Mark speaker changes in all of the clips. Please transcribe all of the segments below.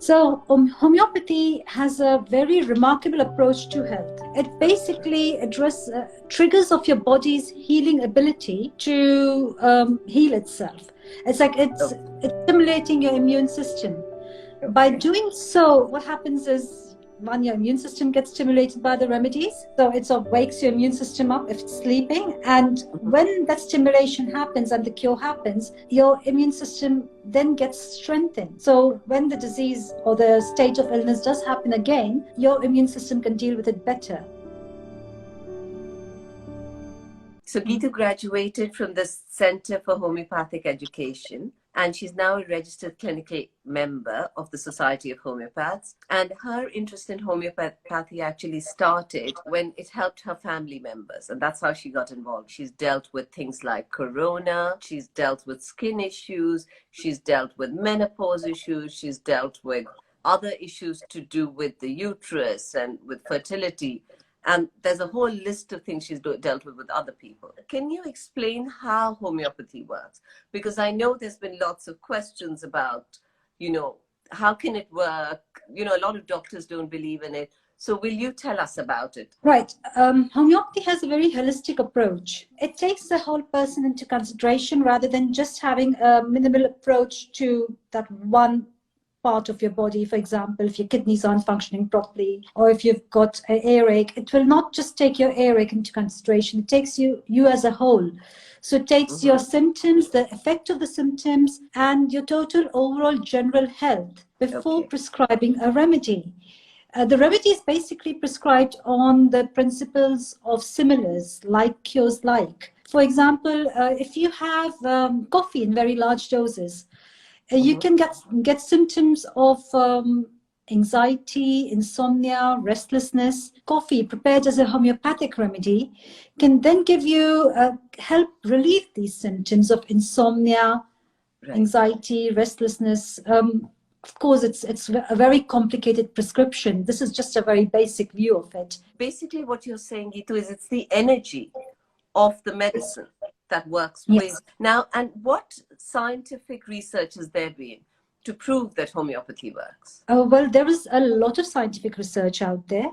Speaker 1: So homeopathy has a very remarkable approach to health. It basically addresses triggers of your body's healing ability to heal itself. It's like it's stimulating your immune system. By doing so, what happens is, one, your immune system gets stimulated by the remedies. So it sort of wakes your immune system up if it's sleeping. And when that stimulation happens and the cure happens, your immune system then gets strengthened. So when the disease or the stage of illness does happen again, your immune system can deal with it better.
Speaker 2: So Geetu graduated from the Center for Homeopathic Education, and she's now a registered clinical member of the Society of Homeopaths. And her interest in homeopathy actually started when it helped her family members, and that's how she got involved. She's dealt with things like corona, she's dealt with skin issues, she's dealt with menopause issues, she's dealt with other issues to do with the uterus and with fertility. And there's a whole list of things she's dealt with other people. Can you explain how homeopathy works? Because I know there's been lots of questions about, how can it work? A lot of doctors don't believe in it. So will you tell us about it?
Speaker 1: Right. Homeopathy has a very holistic approach. It takes the whole person into consideration rather than just having a minimal approach to that one part of your body. For example, if your kidneys aren't functioning properly, or if you've got an earache, it will not just take your earache into consideration. It takes you as a whole. So it takes your symptoms, the effect of the symptoms, and your total overall general health before prescribing a remedy. The remedy is basically prescribed on the principles of similars, like cures like. For example, if you have coffee in very large doses, you can get symptoms of anxiety, insomnia, restlessness. Coffee prepared as a homeopathic remedy can then give you help relieve these symptoms of insomnia, anxiety, restlessness. Of course, it's a very complicated prescription. This is just a very basic view of it.
Speaker 2: Basically, what you're saying, Geetu, is it's the energy of the medicine that works with. Now, and what scientific research has there been to prove that homeopathy works?
Speaker 1: Well, there is a lot of scientific research out there.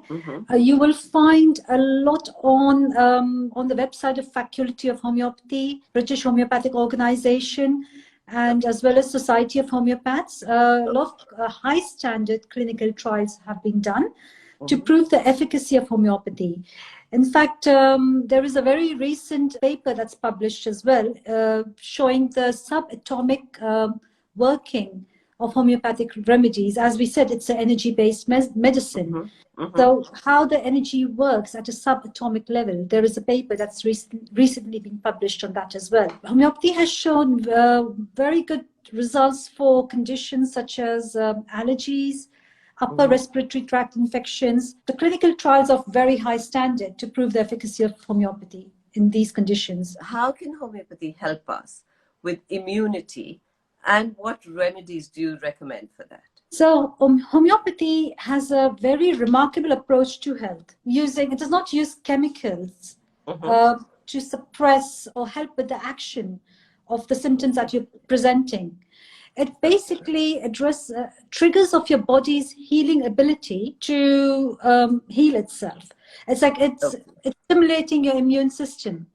Speaker 1: You will find a lot on the website of Faculty of Homeopathy, British Homeopathic Organization, and as well as Society of Homeopaths. A lot of high standard clinical trials have been done to prove the efficacy of homeopathy. In fact, there is a very recent paper that's published as well, showing the subatomic working of homeopathic remedies. As we said, it's an energy-based medicine. So how the energy works at a subatomic level, there is a paper that's recently been published on that as well. Homeopathy has shown very good results for conditions such as allergies, upper respiratory tract infections. The clinical trials are of very high standard to prove the efficacy of homeopathy in these conditions.
Speaker 2: How can homeopathy help us with immunity, and what remedies do you recommend for that?
Speaker 1: So homeopathy has a very remarkable approach to health. It does not use chemicals to suppress or help with the action of the symptoms that you're presenting. It basically addresses triggers of your body's healing ability to heal itself. It's like it's stimulating your immune system.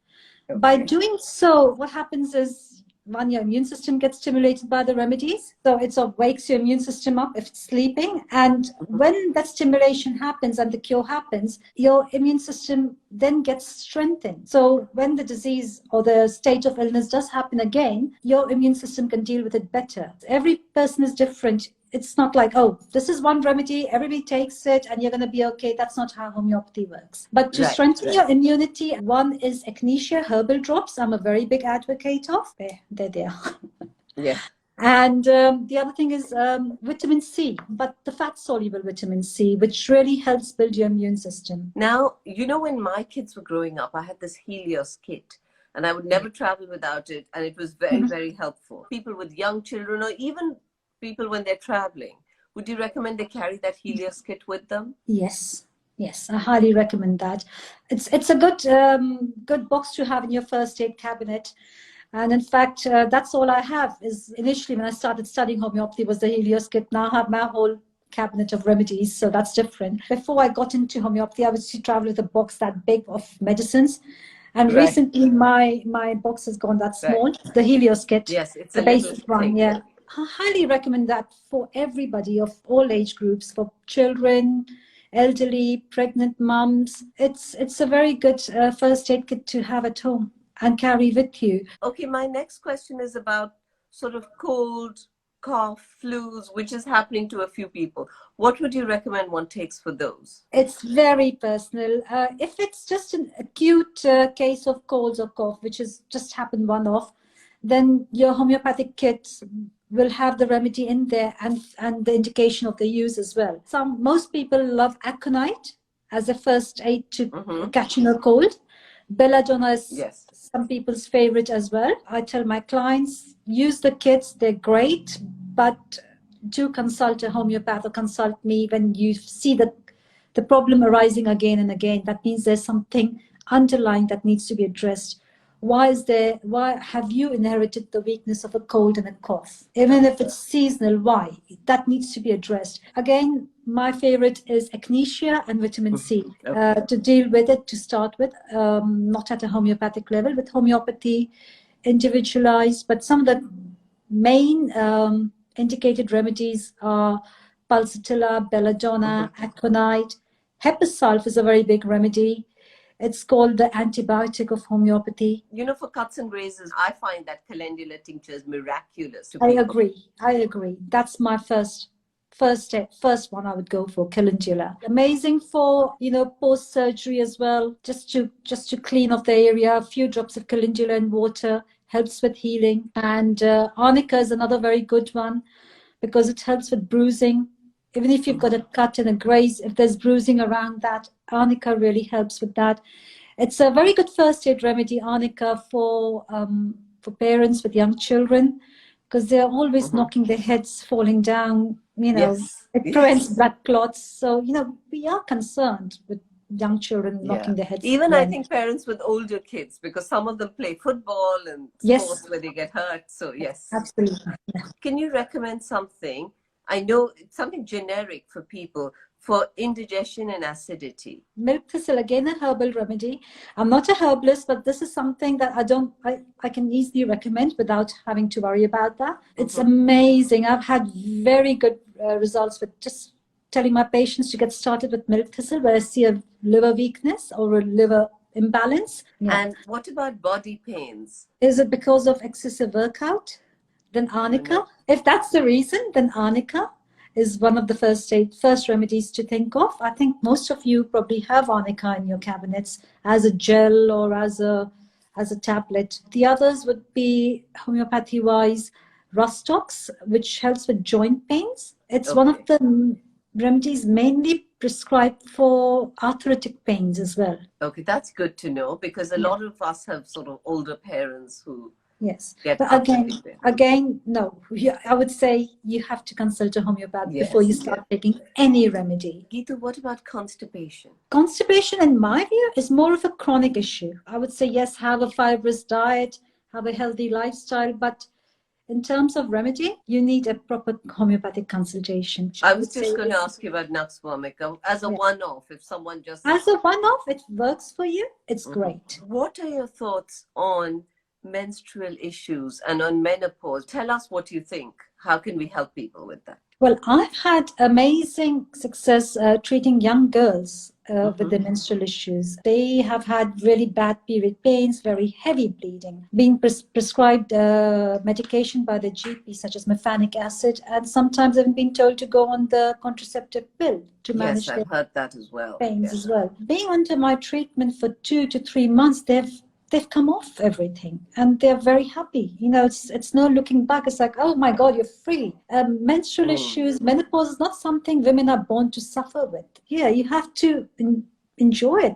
Speaker 1: By doing so, what happens is, one, your immune system gets stimulated by the remedies. So it sort of wakes your immune system up if it's sleeping. And when that stimulation happens and the cure happens, your immune system then gets strengthened. So when the disease or the stage of illness does happen again, your immune system can deal with it better. Every person is different. It's not like, oh, this is one remedy, everybody takes it and you're going to be okay. That's not how homeopathy works. But to strengthen your immunity, one is echinacea herbal drops. I'm a very big advocate of. There they are. And the other thing is vitamin C, but the fat-soluble vitamin C, which really helps build your immune system.
Speaker 2: Now, when my kids were growing up, I had this Helios kit. And I would never travel without it. And it was very, very helpful. People with young children, or even people when they're traveling, would you recommend they carry that Helios kit with them?
Speaker 1: Yes, I highly recommend that. It's a good box to have in your first aid cabinet. And in fact, that's all I have. Is initially when I started studying homeopathy was the Helios kit. Now I have my whole cabinet of remedies, so that's different. Before I got into homeopathy, I used to travel with a box that big of medicines. And recently my box has gone that small. The Helios kit.
Speaker 2: Yes, it's
Speaker 1: the
Speaker 2: a little
Speaker 1: basic one,
Speaker 2: thing.
Speaker 1: yeah. I highly recommend that for everybody of all age groups, for children, elderly, pregnant mums. It's a very good first aid kit to have at home and carry with you.
Speaker 2: Okay, my next question is about sort of cold, cough, flus, which is happening to a few people. What would you recommend one takes for those?
Speaker 1: It's very personal. If it's just an acute case of colds or cough, which has just happened one-off, then your homeopathic kit will have the remedy in there and the indication of the use as well. Most people love aconite as a first aid to catching a cold. Belladonna is some people's favorite as well. I tell my clients, use the kits, they're great, but do consult a homeopath or consult me when you see the problem arising again and again. That means there's something underlying that needs to be addressed. Why have you inherited the weakness of a cold and a cough? Even if it's seasonal, why? That needs to be addressed. Again, my favorite is echinacea and vitamin C to deal with it, to start with, not at a homeopathic level, with homeopathy, individualized, but some of the main indicated remedies are pulsatilla, belladonna, aconite. Hepasulf is a very big remedy. It's called the antibiotic of homeopathy.
Speaker 2: You know, for cuts and grazes, I find that calendula tincture is miraculous.
Speaker 1: I agree. That's my first one I would go for, calendula. Amazing for, post surgery as well, just to clean off the area. A few drops of calendula in water helps with healing. And arnica is another very good one because it helps with bruising. Even if you've got a cut and a graze, if there's bruising around that, arnica really helps with that. It's a very good first aid remedy, arnica, for parents with young children, because they're always knocking their heads, falling down. It prevents blood clots. So we are concerned with young children knocking their heads.
Speaker 2: Even I think parents with older kids, because some of them play football and sports where they get hurt. So
Speaker 1: Absolutely. Yeah.
Speaker 2: Can you recommend something? I know it's something generic for people for indigestion and acidity.
Speaker 1: Milk thistle, again, a herbal remedy. I'm not a herbalist, but this is something that I can easily recommend without having to worry about that. It's amazing. I've had very good results with just telling my patients to get started with milk thistle where I see a liver weakness or a liver imbalance.
Speaker 2: And what about body pains?
Speaker 1: Is it because of excessive workout? Then arnica. If that's the reason, then arnica is one of the first remedies to think of. I think most of you probably have arnica in your cabinets as a gel or as a tablet. The others would be homeopathy-wise, Rustox, which helps with joint pains. It's one of the remedies mainly prescribed for arthritic pains as well.
Speaker 2: Okay, that's good to know, because a lot of us have sort of older parents who
Speaker 1: but again, no. I would say you have to consult a homeopath before you start taking any remedy.
Speaker 2: Geetu, what about constipation?
Speaker 1: Constipation, in my view, is more of a chronic issue. I would say, yes, have a fibrous diet, have a healthy lifestyle, but in terms of remedy, you need a proper homeopathic consultation.
Speaker 2: I was just going to ask you about Nux vomica as a one-off. If someone just...
Speaker 1: As a one-off, it works for you, it's great.
Speaker 2: What are your thoughts on menstrual issues and on menopause? Tell us what you think. How can we help people with that?
Speaker 1: Well, I've had amazing success treating young girls with their menstrual issues. They have had really bad period pains, very heavy bleeding, being prescribed medication by the GP, such as mefanic acid, and sometimes even been told to go on the contraceptive pill to manage
Speaker 2: I've heard that as well.
Speaker 1: Pains as well. Being under my treatment for 2 to 3 months, they've come off everything and they're very happy. It's no looking back. It's like, oh my God, you're free. Menstrual issues, menopause is not something women are born to suffer with. Yeah, you have to enjoy it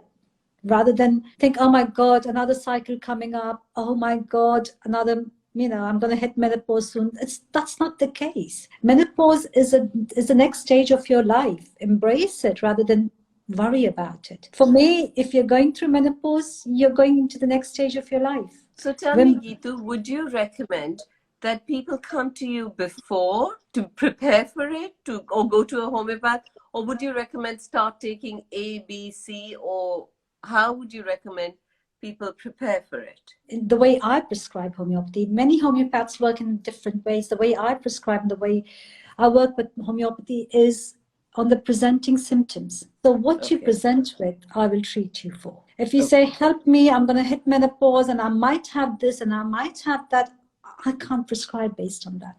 Speaker 1: rather than think, oh my God, another cycle coming up. Oh my God, another, I'm going to hit menopause soon. That's not the case. Menopause is the next stage of your life. Embrace it rather than worry about it. For me, if you're going through menopause, you're going into the next stage of your life.
Speaker 2: So tell me, Geetu, would you recommend that people come to you before to prepare for it, or go to a homeopath? Or would you recommend start taking A, B, C, or how would you recommend people prepare for it?
Speaker 1: The way I prescribe homeopathy, many homeopaths work in different ways. The way I prescribe and the way I work with homeopathy is on the presenting symptoms. So what you present with, I will treat you for. If you say, help me, I'm going to hit menopause and I might have this and I might have that, I can't prescribe based on that.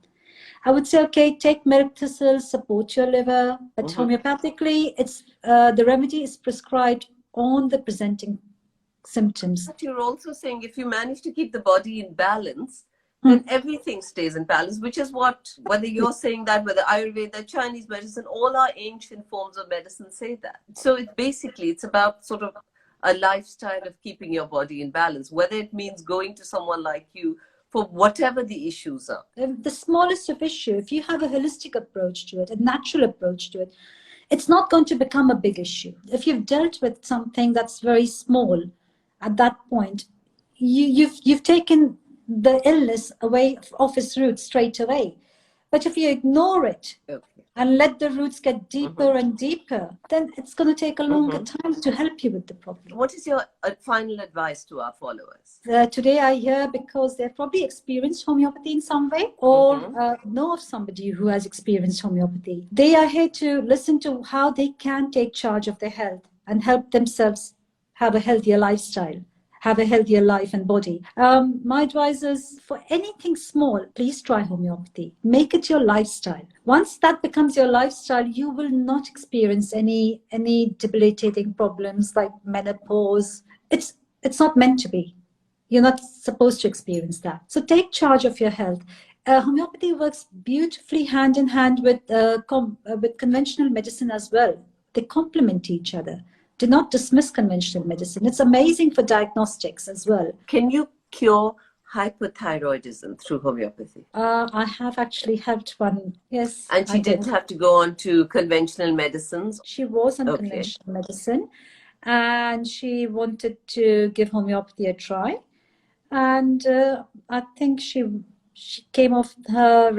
Speaker 1: I would say, okay, take milk thistle, support your liver, but homeopathically, it's the remedy is prescribed on the presenting symptoms.
Speaker 2: But you're also saying if you manage to keep the body in balance, then everything stays in balance, which is what, whether you're saying that, whether Ayurveda, Chinese medicine, all our ancient forms of medicine say that. So it's about sort of a lifestyle of keeping your body in balance, whether it means going to someone like you for whatever the issues are.
Speaker 1: The smallest of issue, if you have a holistic approach to it, a natural approach to it, it's not going to become a big issue. If you've dealt with something that's very small at that point, you've taken the illness away off its roots straight away. But if you ignore it and let the roots get deeper and deeper, then it's going to take a longer time to help you with the problem.
Speaker 2: What is your final advice to our followers?
Speaker 1: Today I hear because they've probably experienced homeopathy in some way or know of somebody who has experienced homeopathy. They are here to listen to how they can take charge of their health and help themselves have a healthier lifestyle, have a healthier life and body. My advice is, for anything small, please try homeopathy. Make it your lifestyle. Once that becomes your lifestyle, you will not experience any debilitating problems like menopause. It's not meant to be. You're not supposed to experience that. So take charge of your health. Homeopathy works beautifully hand in hand with conventional medicine as well. They complement each other. Do not dismiss conventional medicine. It's amazing for diagnostics as well.
Speaker 2: Can you cure hypothyroidism through homeopathy?
Speaker 1: I have actually helped one, yes.
Speaker 2: And she didn't have to go on to conventional medicines?
Speaker 1: She was on conventional medicine and she wanted to give homeopathy a try. And I think she came off her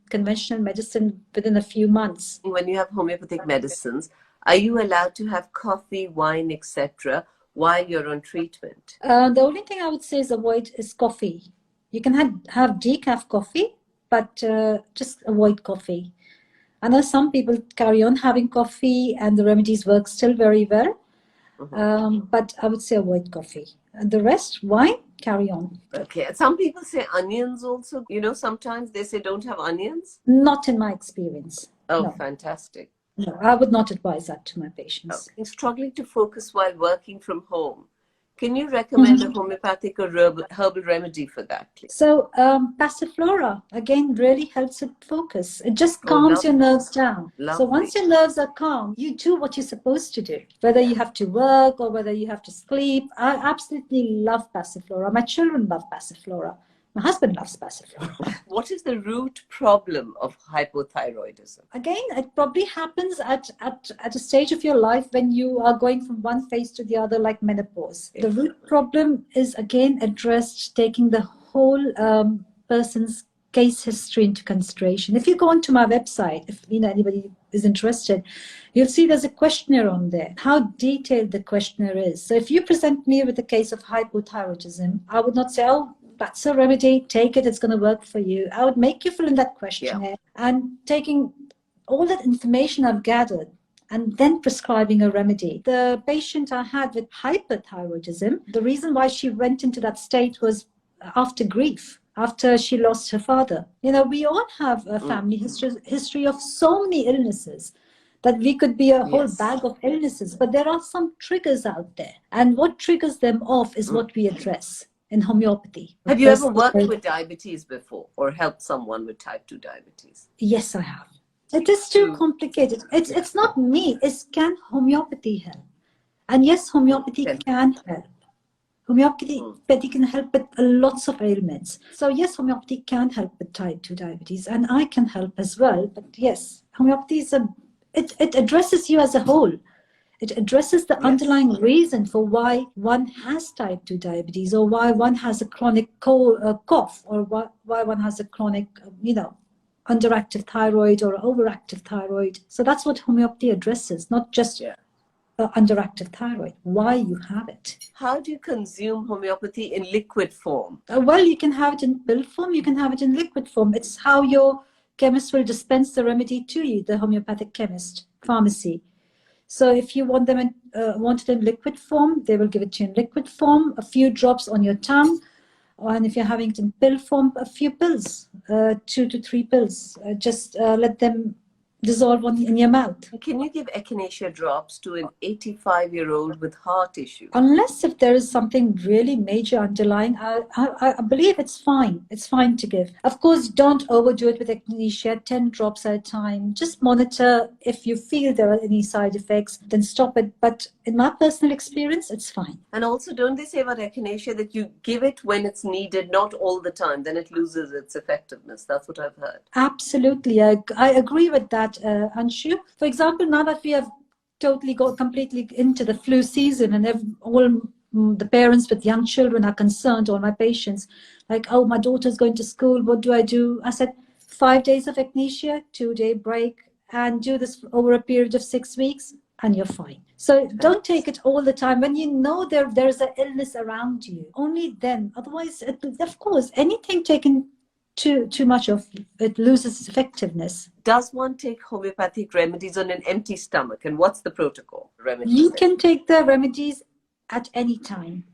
Speaker 1: conventional medicine within a few months.
Speaker 2: When you have homeopathic medicines, are you allowed to have coffee, wine, etc. while you're on treatment?
Speaker 1: The only thing I would say is avoid is coffee. You can have decaf coffee, but just avoid coffee. I know some people carry on having coffee and the remedies work still very well, but I would say avoid coffee. And the rest, wine, carry on.
Speaker 2: Okay. Some people say onions also. You know, sometimes they say don't have onions.
Speaker 1: Not in my experience.
Speaker 2: Oh,
Speaker 1: no.
Speaker 2: Fantastic.
Speaker 1: No, I would not advise that to my patients.
Speaker 2: Okay. Struggling to focus while working from home. Can you recommend a homeopathic or herbal remedy for that, please?
Speaker 1: So Passiflora, again, really helps with focus. It just calms your nerves down.
Speaker 2: Lovely.
Speaker 1: So once your nerves are calm, you do what you're supposed to do. Whether you have to work or whether you have to sleep. I absolutely love Passiflora. My children love Passiflora. My husband loves Passiflora.
Speaker 2: What is the root problem of hypothyroidism?
Speaker 1: Again, it probably happens at a stage of your life when you are going from one phase to the other, like menopause. The root problem is, again, addressed taking the whole person's case history into consideration. If you go onto my website, if anybody is interested, you'll see there's a questionnaire on there, how detailed the questionnaire is. So if you present me with a case of hypothyroidism, I would not say, oh, that's a remedy, take it, it's going to work for you. I would make you fill in that questionnaire and taking all that information I've gathered and then prescribing a remedy. The patient I had with hyperthyroidism, the reason why she went into that state was after grief, after she lost her father. We all have a family history of so many illnesses that we could be a whole bag of illnesses, but there are some triggers out there. And what triggers them off is what we address in homeopathy.
Speaker 2: Have you ever worked with diabetes before or helped someone with type 2 diabetes?
Speaker 1: Yes, I have. It is too complicated. It's not me. It's can homeopathy help? And yes, homeopathy can help. Homeopathy can help with lots of ailments. So yes, homeopathy can help with type 2 diabetes and I can help as well. But yes, homeopathy is it addresses you as a whole. It addresses the underlying reason for why one has type 2 diabetes, or why one has a chronic cough, or why one has a chronic, underactive thyroid or overactive thyroid. So that's what homeopathy addresses, not just underactive thyroid, why you have it.
Speaker 2: How do you consume homeopathy in liquid form?
Speaker 1: Well, you can have it in pill form, you can have it in liquid form. It's how your chemist will dispense the remedy to you, the homeopathic chemist, pharmacy. So if you want it in liquid form, they will give it to you in liquid form, a few drops on your tongue. And if you're having it in pill form, a few pills, 2 to 3 pills. Just let them dissolve in your mouth.
Speaker 2: Can you give echinacea drops to an 85-year-old with heart issues?
Speaker 1: Unless if there is something really major underlying, I believe it's fine. It's fine to give. Of course, don't overdo it with echinacea, 10 drops at a time. Just monitor. If you feel there are any side effects, then stop it. But in my personal experience, it's fine.
Speaker 2: And also, don't they say about echinacea that you give it when it's needed, not all the time, then it loses its effectiveness? That's what I've heard.
Speaker 1: Absolutely. I agree with that, Anshu. For example, now that we have totally got completely into the flu season, and all the parents with young children are concerned, all my patients, like, oh, my daughter's going to school, what do I do? I said, 5 days of echinacea, 2-day break, and do this over a period of 6 weeks, and you're fine. So don't take it all the time. When you know there's an illness around you, only then. Otherwise, of course, anything taken too much of it loses its effectiveness.
Speaker 2: Does one take homeopathic remedies on an empty stomach, and what's the protocol?
Speaker 1: You can take the remedies at any time.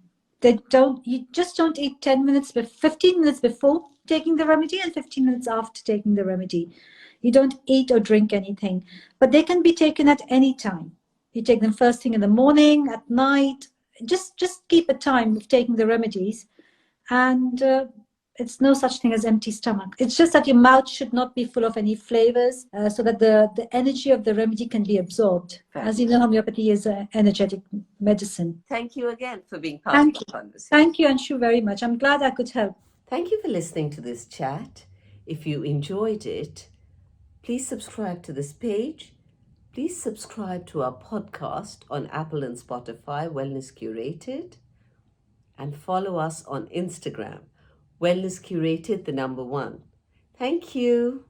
Speaker 1: You just don't eat 10 minutes, 15 minutes before taking the remedy and 15 minutes after taking the remedy. You don't eat or drink anything, but they can be taken at any time. You take them first thing in the morning, at night. Just keep a time of taking the remedies, and it's no such thing as empty stomach. It's just that your mouth should not be full of any flavors, so that the energy of the remedy can be absorbed. As you know, homeopathy is an energetic medicine.
Speaker 2: Thank you again for being part of the conversation.
Speaker 1: Thank you, Anshu, very much. I'm glad I could help.
Speaker 2: Thank you for listening to this chat. If you enjoyed it, please subscribe to this page. Please subscribe to our podcast on Apple and Spotify, Wellness Curated, and follow us on Instagram, Wellness Curated, the number 1. Thank you.